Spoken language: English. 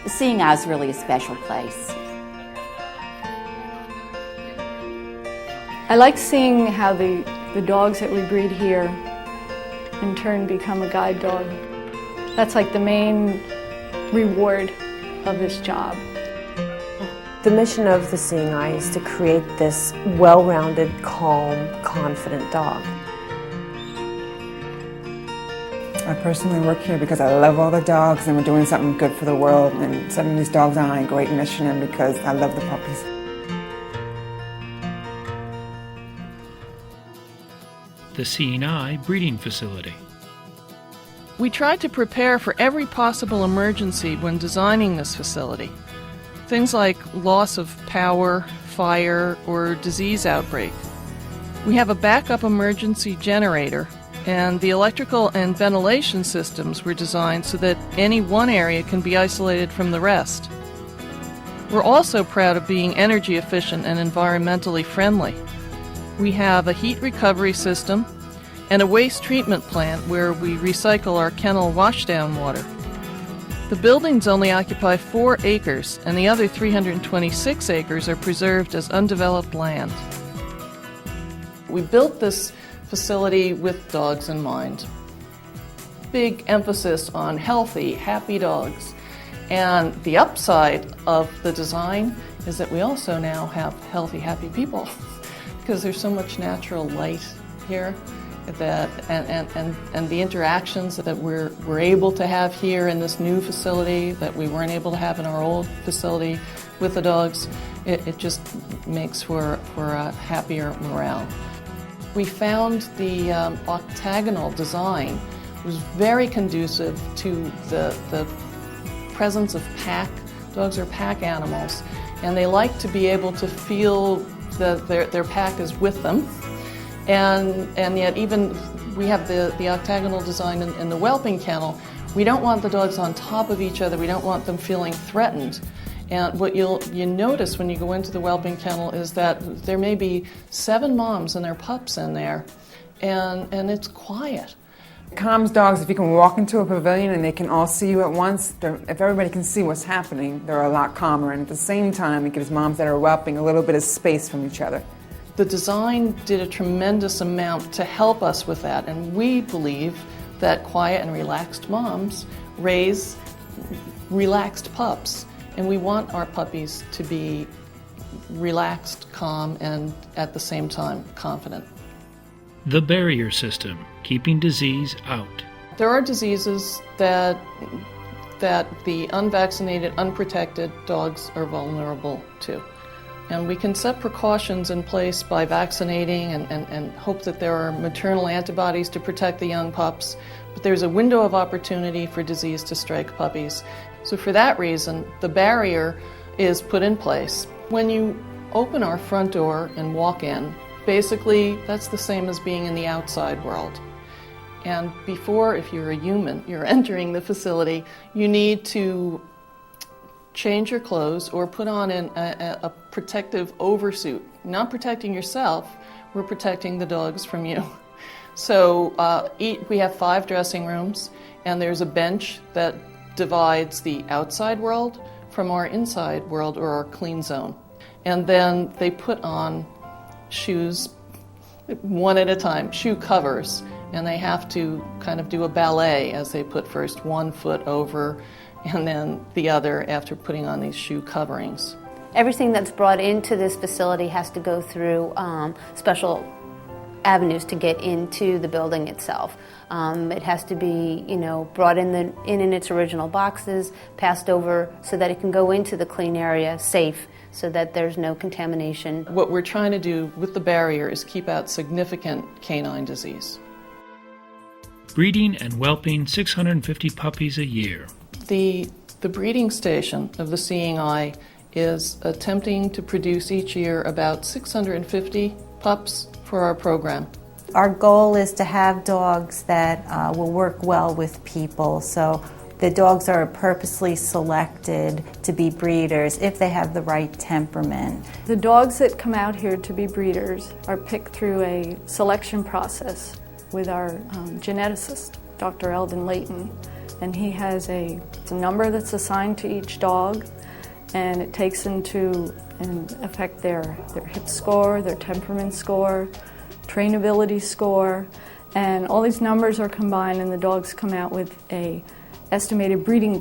The Seeing Eye is really a special place. I like seeing how the dogs that we breed here in turn become a guide dog. That's like the main reward of this job. The mission of the Seeing Eye is to create this well-rounded, calm, confident dog. I personally work here because I love all the dogs and we're doing something good for the world and setting these dogs on a great mission, and because I love the puppies. The Seeing Eye Breeding Facility. We tried to prepare for every possible emergency when designing this facility. Things like loss of power, fire, or disease outbreak. We have a backup emergency generator, and the electrical and ventilation systems were designed so that any one area can be isolated from the rest. We're also proud of being energy efficient and environmentally friendly. We have a heat recovery system and a waste treatment plant where we recycle our kennel washdown water. The buildings only occupy 4 acres, and the other 326 acres are preserved as undeveloped land. We built this facility with dogs in mind. Big emphasis on healthy, happy dogs. And the upside of the design is that we also now have healthy, happy people because there's so much natural light here that and the interactions that we're able to have here in this new facility that we weren't able to have in our old facility with the dogs, it just makes for a happier morale. We found the octagonal design was very conducive to the presence of pack. Dogs are pack animals, and they like to be able to feel that their pack is with them. And yet even we have the octagonal design in the Whelping kennel. We don't want the dogs on top of each other. We don't want them feeling threatened. And what you notice when you go into the Whelping kennel is that there may be 7 moms and their pups in there, and it's quiet. It calms dogs if you can walk into a pavilion and they can all see you at once. If everybody can see what's happening, they're a lot calmer. And at the same time, it gives moms that are whelping a little bit of space from each other. The design did a tremendous amount to help us with that, and we believe that quiet and relaxed moms raise relaxed pups. And we want our puppies to be relaxed, calm, and at the same time confident. The barrier system, keeping disease out. There are diseases that the unvaccinated, unprotected dogs are vulnerable to. And we can set precautions in place by vaccinating and hope that there are maternal antibodies to protect the young pups. But there's a window of opportunity for disease to strike puppies. So for that reason, the barrier is put in place. When you open our front door and walk in, basically that's the same as being in the outside world. And before, if you're a human, you're entering the facility, you need to change your clothes or put on a protective oversuit. Not protecting yourself, we're protecting the dogs from you. So we have 5 dressing rooms, and there's a bench that divides the outside world from our inside world, or our clean zone. And then they put on shoes one at a time, shoe covers, and they have to kind of do a ballet as they put first one foot over and then the other after putting on these shoe coverings. Everything that's brought into this facility has to go through special avenues to get into the building itself. It has to be, brought in its original boxes, passed over so that it can go into the clean area safe, so that there's no contamination. What we're trying to do with the barrier is keep out significant canine disease. Breeding and whelping 650 puppies a year. The breeding station of the Seeing Eye is attempting to produce each year about 650 pups for our program. Our goal is to have dogs that will work well with people. So the dogs are purposely selected to be breeders if they have the right temperament. The dogs that come out here to be breeders are picked through a selection process with our geneticist, Dr. Eldon Layton. and he has it's a number that's assigned to each dog, and it takes into effect their hip score, their temperament score, trainability score, and all these numbers are combined, and the dogs come out with a estimated breeding